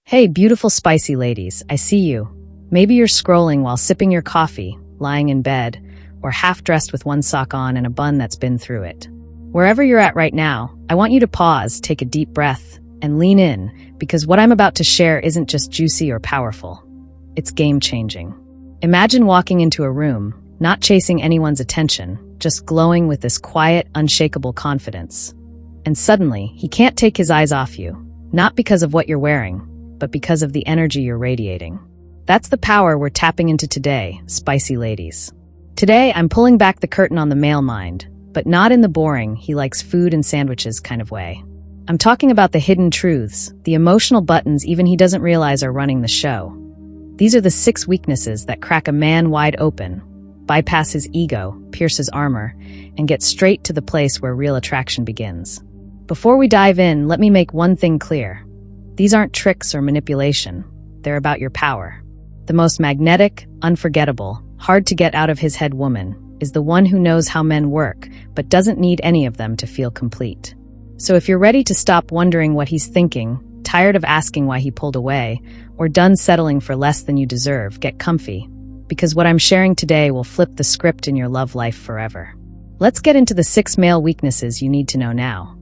Hey, beautiful spicy ladies, I see you. Maybe you're scrolling while sipping your coffee, lying in bed, or half-dressed with one sock on and a bun that's been through it. Wherever you're at right now, I want you to pause, take a deep breath, and lean in, because what I'm about to share isn't just juicy or powerful. It's game-changing. Imagine walking into a room, not chasing anyone's attention, just glowing with this quiet, unshakable confidence. And suddenly, he can't take his eyes off you, not because of what you're wearing, but because of the energy you're radiating. That's the power we're tapping into today, spicy ladies. Today, I'm pulling back the curtain on the male mind, but not in the boring, he likes food and sandwiches kind of way. I'm talking about the hidden truths, the emotional buttons even he doesn't realize are running the show. These are the 6 weaknesses that crack a man wide open, bypass his ego, pierce his armor, and get straight to the place where real attraction begins. Before we dive in, let me make one thing clear. These aren't tricks or manipulation. They're about your power. The most magnetic, unforgettable, hard to get out of his head woman is the one who knows how men work, but doesn't need any of them to feel complete. So if you're ready to stop wondering what he's thinking, tired of asking why he pulled away, or done settling for less than you deserve, get comfy, because what I'm sharing today will flip the script in your love life forever. Let's get into the 6 male weaknesses you need to know now.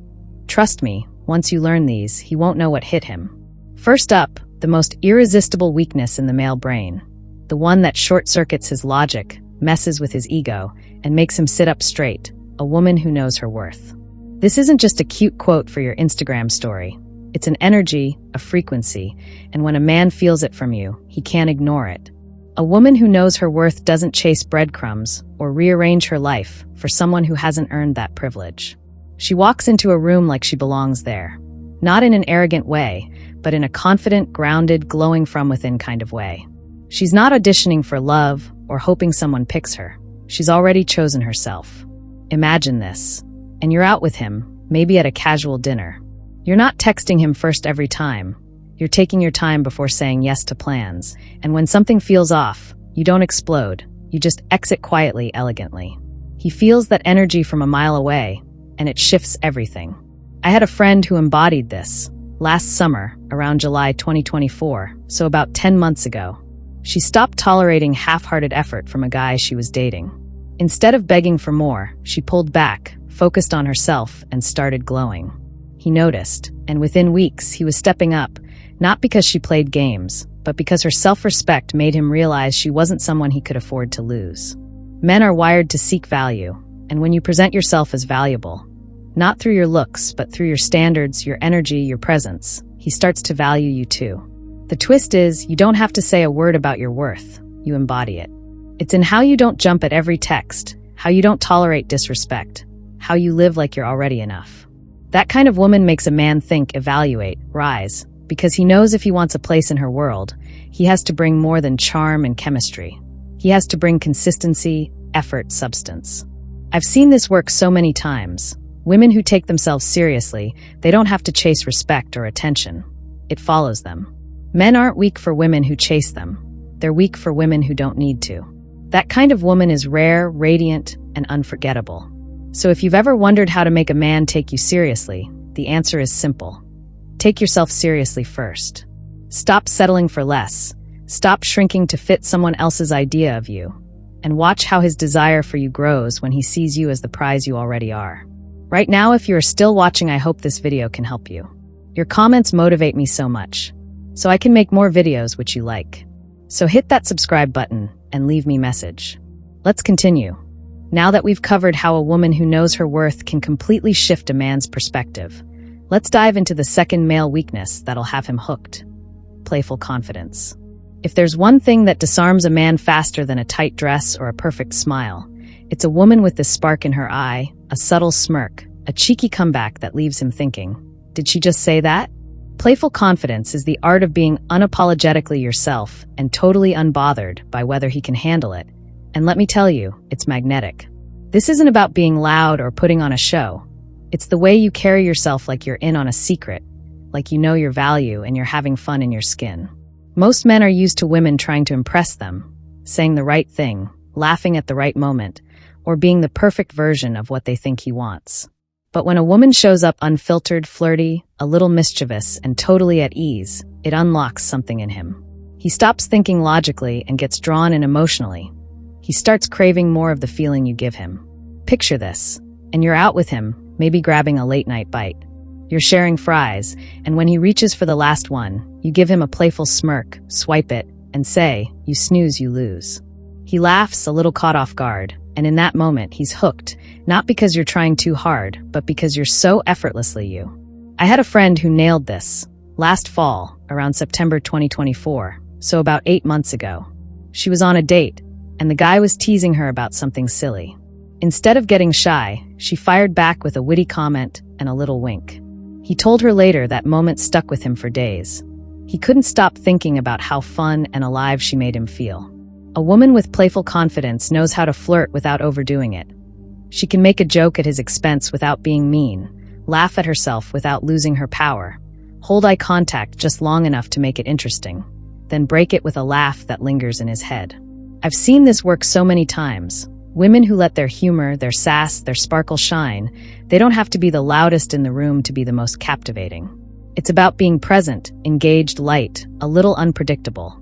Trust me, once you learn these, he won't know what hit him. First up, the most irresistible weakness in the male brain. The one that short-circuits his logic, messes with his ego, and makes him sit up straight. A woman who knows her worth. This isn't just a cute quote for your Instagram story. It's an energy, a frequency, and when a man feels it from you, he can't ignore it. A woman who knows her worth doesn't chase breadcrumbs or rearrange her life for someone who hasn't earned that privilege. She walks into a room like she belongs there. Not in an arrogant way, but in a confident, grounded, glowing from within kind of way. She's not auditioning for love or hoping someone picks her. She's already chosen herself. Imagine this. And you're out with him, maybe at a casual dinner. You're not texting him first every time. You're taking your time before saying yes to plans. And when something feels off, you don't explode. You just exit quietly, elegantly. He feels that energy from a mile away, and it shifts everything. I had a friend who embodied this last summer, around July 2024, so about 10 months ago. She stopped tolerating half-hearted effort from a guy she was dating. Instead of begging for more, she pulled back, focused on herself, and started glowing. He noticed, and within weeks, he was stepping up, not because she played games, but because her self-respect made him realize she wasn't someone he could afford to lose. Men are wired to seek value, and when you present yourself as valuable, not through your looks, but through your standards, your energy, your presence, he starts to value you too. The twist is, you don't have to say a word about your worth, you embody it. It's in how you don't jump at every text, how you don't tolerate disrespect, how you live like you're already enough. That kind of woman makes a man think, evaluate, rise, because he knows if he wants a place in her world, he has to bring more than charm and chemistry. He has to bring consistency, effort, substance. I've seen this work so many times. Women who take themselves seriously, they don't have to chase respect or attention. It follows them. Men aren't weak for women who chase them. They're weak for women who don't need to. That kind of woman is rare, radiant, and unforgettable. So if you've ever wondered how to make a man take you seriously, the answer is simple. Take yourself seriously first. Stop settling for less. Stop shrinking to fit someone else's idea of you. And watch how his desire for you grows when he sees you as the prize you already are. Right now, if you are still watching, I hope this video can help you. Your comments motivate me so much, so I can make more videos which you like. So hit that subscribe button and leave me a message. Let's continue. Now that we've covered how a woman who knows her worth can completely shift a man's perspective, let's dive into the second male weakness that'll have him hooked. Playful confidence. If there's one thing that disarms a man faster than a tight dress or a perfect smile, it's a woman with this spark in her eye, a subtle smirk, a cheeky comeback that leaves him thinking, did she just say that? Playful confidence is the art of being unapologetically yourself and totally unbothered by whether he can handle it. And let me tell you, it's magnetic. This isn't about being loud or putting on a show. It's the way you carry yourself like you're in on a secret, like you know your value and you're having fun in your skin. Most men are used to women trying to impress them, saying the right thing, laughing at the right moment, or being the perfect version of what they think he wants. But when a woman shows up unfiltered, flirty, a little mischievous, and totally at ease, it unlocks something in him. He stops thinking logically and gets drawn in emotionally. He starts craving more of the feeling you give him. Picture this, and you're out with him, maybe grabbing a late-night bite. You're sharing fries, and when he reaches for the last one, you give him a playful smirk, swipe it, and say, "You snooze, you lose." He laughs, a little caught off guard, and in that moment, he's hooked, not because you're trying too hard, but because you're so effortlessly you. I had a friend who nailed this last fall, around September 2024, so about 8 months ago. She was on a date, and the guy was teasing her about something silly. Instead of getting shy, she fired back with a witty comment and a little wink. He told her later that moment stuck with him for days. He couldn't stop thinking about how fun and alive she made him feel. A woman with playful confidence knows how to flirt without overdoing it. She can make a joke at his expense without being mean, laugh at herself without losing her power, hold eye contact just long enough to make it interesting, then break it with a laugh that lingers in his head. I've seen this work so many times. Women who let their humor, their sass, their sparkle shine, they don't have to be the loudest in the room to be the most captivating. It's about being present, engaged, light, a little unpredictable.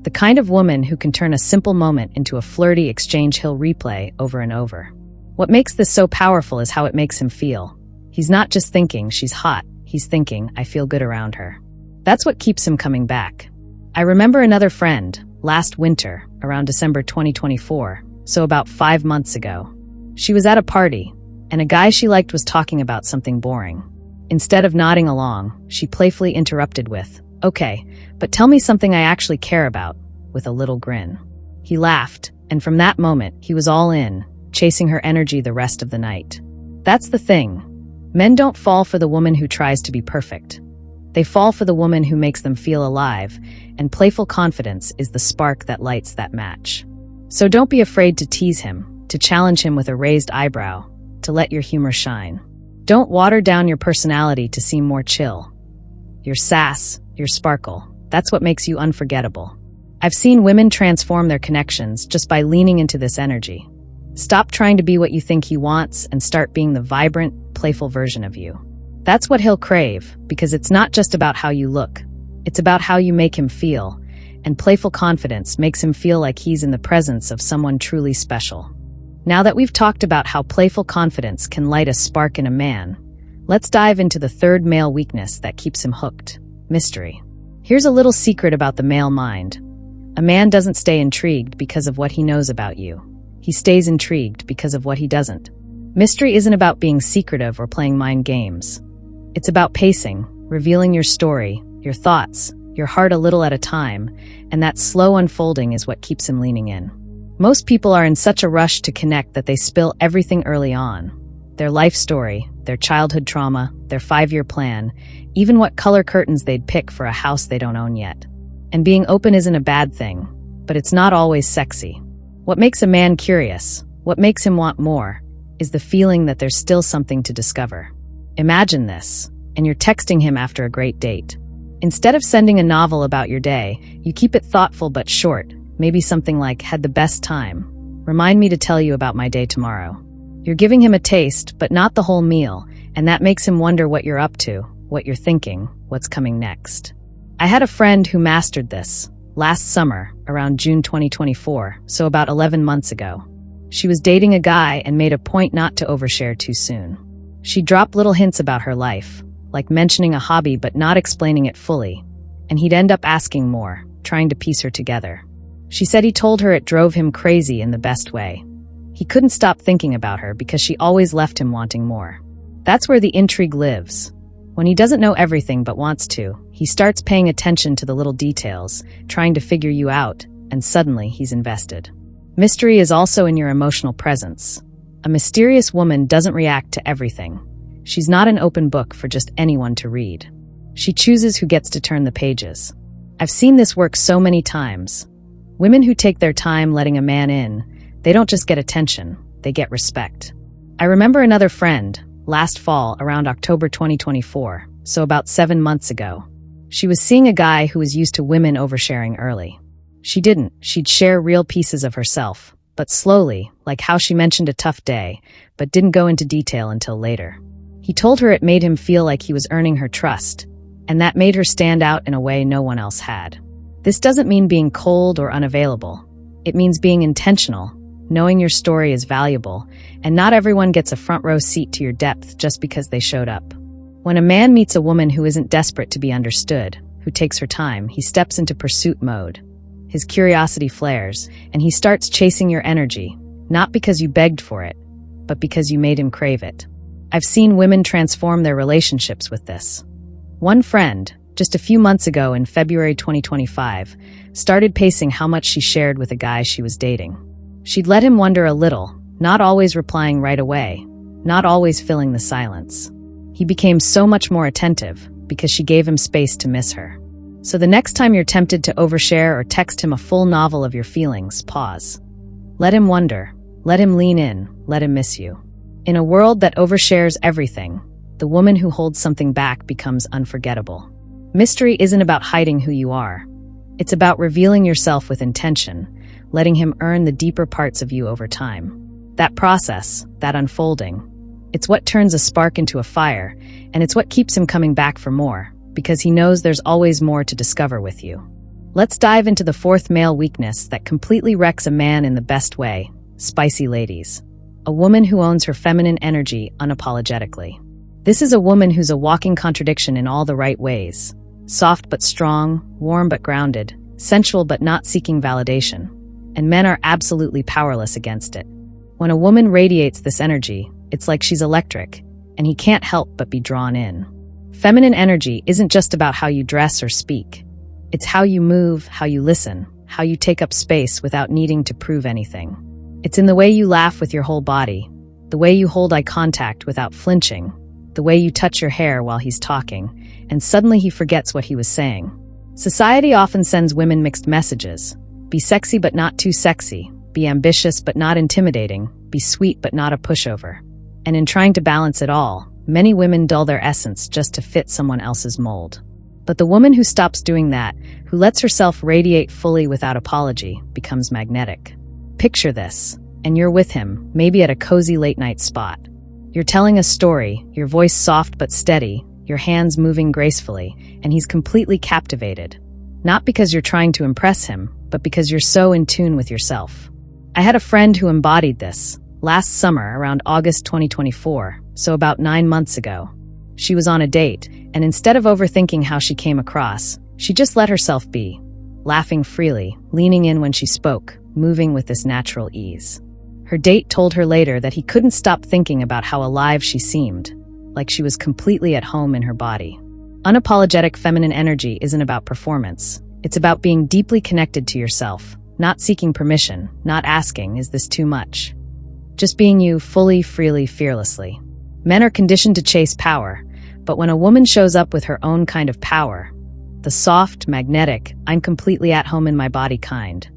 The kind of woman who can turn a simple moment into a flirty exchange he'll replay over and over. What makes this so powerful is how it makes him feel. He's not just thinking, "She's hot." He's thinking, "I feel good around her." That's what keeps him coming back. I remember another friend, last winter, around December 2024, so about 5 months ago. She was at a party, and a guy she liked was talking about something boring. Instead of nodding along, she playfully interrupted with, "Okay, but tell me something I actually care about," with a little grin. He laughed, and from that moment, he was all in, chasing her energy the rest of the night. That's the thing. Men don't fall for the woman who tries to be perfect. They fall for the woman who makes them feel alive, and playful confidence is the spark that lights that match. So don't be afraid to tease him, to challenge him with a raised eyebrow, to let your humor shine. Don't water down your personality to seem more chill. Your sass, your sparkle, that's what makes you unforgettable. I've seen women transform their connections just by leaning into this energy. Stop trying to be what you think he wants and start being the vibrant, playful version of you. That's what he'll crave, because it's not just about how you look. It's about how you make him feel, and playful confidence makes him feel like he's in the presence of someone truly special. Now that we've talked about how playful confidence can light a spark in a man, let's dive into the third male weakness that keeps him hooked: mystery. Here's a little secret about the male mind. A man doesn't stay intrigued because of what he knows about you. He stays intrigued because of what he doesn't. Mystery isn't about being secretive or playing mind games. It's about pacing, revealing your story, your thoughts, your heart a little at a time, and that slow unfolding is what keeps him leaning in. Most people are in such a rush to connect that they spill everything early on. Their life story, their childhood trauma, their 5-year plan, even what color curtains they'd pick for a house they don't own yet. And being open isn't a bad thing, but it's not always sexy. What makes a man curious, what makes him want more, is the feeling that there's still something to discover. Imagine this, and you're texting him after a great date. Instead of sending a novel about your day, you keep it thoughtful but short, maybe something like, "Had the best time. Remind me to tell you about my day tomorrow." You're giving him a taste, but not the whole meal, and that makes him wonder what you're up to, what you're thinking, what's coming next. I had a friend who mastered this last summer, around June 2024, so about 11 months ago. She was dating a guy and made a point not to overshare too soon. She dropped little hints about her life, like mentioning a hobby but not explaining it fully, and he'd end up asking more, trying to piece her together. She said he told her it drove him crazy in the best way. He couldn't stop thinking about her because she always left him wanting more. That's where the intrigue lives. When he doesn't know everything but wants to, he starts paying attention to the little details, trying to figure you out, and suddenly he's invested. Mystery is also in your emotional presence. A mysterious woman doesn't react to everything. She's not an open book for just anyone to read. She chooses who gets to turn the pages. I've seen this work so many times. Women who take their time letting a man in, they don't just get attention, they get respect. I remember another friend, last fall around October 2024, so about 7 months ago. She was seeing a guy who was used to women oversharing early. She didn't. She'd share real pieces of herself, but slowly, like how she mentioned a tough day, but didn't go into detail until later. He told her it made him feel like he was earning her trust. and that made her stand out in a way no one else had. This doesn't mean being cold or unavailable. It means being intentional, knowing your story is valuable, and not everyone gets a front row seat to your depth just because they showed up. When a man meets a woman who isn't desperate to be understood, who takes her time, he steps into pursuit mode. His curiosity flares, and he starts chasing your energy, not because you begged for it, but because you made him crave it. I've seen women transform their relationships with this. One friend, just a few months ago in February 2025, started pacing how much she shared with a guy she was dating. She'd let him wonder a little, not always replying right away, not always filling the silence. He became so much more attentive because she gave him space to miss her. So the next time you're tempted to overshare or text him a full novel of your feelings, pause. Let him wonder. Let him lean in. Let him miss you. In a world that overshares everything, the woman who holds something back becomes unforgettable. Mystery isn't about hiding who you are. It's about revealing yourself with intention, letting him earn the deeper parts of you over time. That process, that unfolding, it's what turns a spark into a fire, and it's what keeps him coming back for more, because he knows there's always more to discover with you. Let's dive into the fourth male weakness that completely wrecks a man in the best way: spicy ladies. A woman who owns her feminine energy unapologetically. This is a woman who's a walking contradiction in all the right ways. Soft but strong, warm but grounded, sensual but not seeking validation. And men are absolutely powerless against it. When a woman radiates this energy, it's like she's electric, and he can't help but be drawn in. Feminine energy isn't just about how you dress or speak. It's how you move, how you listen, how you take up space without needing to prove anything. It's in the way you laugh with your whole body, the way you hold eye contact without flinching, the way you touch your hair while he's talking, and suddenly he forgets what he was saying. Society often sends women mixed messages. Be sexy but not too sexy. Be ambitious but not intimidating. Be sweet but not a pushover. And in trying to balance it all, many women dull their essence just to fit someone else's mold. But the woman who stops doing that, who lets herself radiate fully without apology, becomes magnetic. Picture this, and you're with him, maybe at a cozy late-night spot. You're telling a story, your voice soft but steady, your hands moving gracefully, and he's completely captivated. Not because you're trying to impress him, but because you're so in tune with yourself. I had a friend who embodied this. Last summer, around August 2024, so about 9 months ago. She was on a date, and instead of overthinking how she came across, she just let herself be, laughing freely, leaning in when she spoke, moving with this natural ease. Her date told her later that he couldn't stop thinking about how alive she seemed, like she was completely at home in her body. Unapologetic feminine energy isn't about performance. It's about being deeply connected to yourself, not seeking permission, not asking, "Is this too much?" Just being you, fully, freely, fearlessly. Men are conditioned to chase power, but when a woman shows up with her own kind of power, the soft, magnetic, I'm completely at home in my body kind,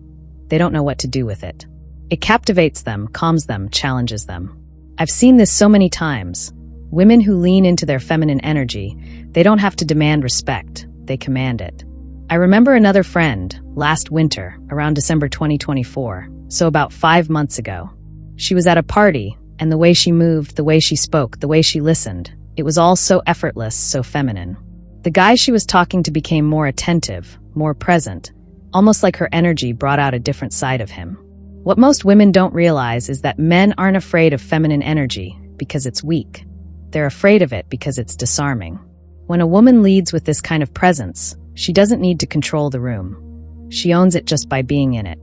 they don't know what to do with it. It captivates them, calms them, challenges them. I've seen this so many times. Women who lean into their feminine energy, they don't have to demand respect, they command it. I remember another friend, last winter, around December 2024, so about 5 months ago. She was at a party, and the way she moved, the way she spoke, the way she listened, it was all so effortless, so feminine. The guy she was talking to became more attentive, more present, almost like her energy brought out a different side of him. What most women don't realize is that men aren't afraid of feminine energy because it's weak. They're afraid of it because it's disarming. When a woman leads with this kind of presence, she doesn't need to control the room. She owns it just by being in it.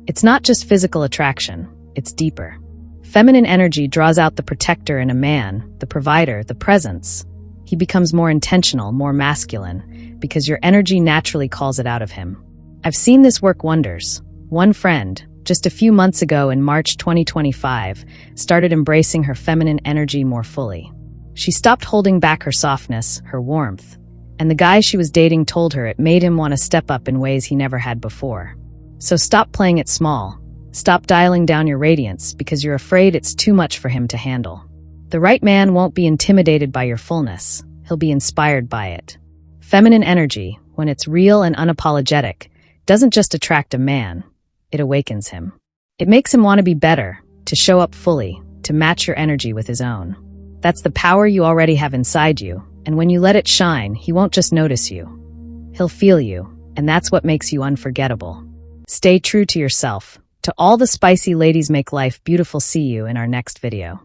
It's not just physical attraction, it's deeper. Feminine energy draws out the protector in a man, the provider, the presence. He becomes more intentional, more masculine, because your energy naturally calls it out of him. I've seen this work wonders. One friend, just a few months ago in March 2025, started embracing her feminine energy more fully. She stopped holding back her softness, her warmth, and the guy she was dating told her it made him want to step up in ways he never had before. So stop playing it small. Stop dialing down your radiance because you're afraid it's too much for him to handle. The right man won't be intimidated by your fullness. He'll be inspired by it. Feminine energy, when it's real and unapologetic, doesn't just attract a man, it awakens him. It makes him want to be better, to show up fully, to match your energy with his own. That's the power you already have inside you, And when you let it shine, he won't just notice you. He'll feel you, and that's what makes you unforgettable. Stay true to yourself. To all the spicy ladies make life beautiful, see you in our next video.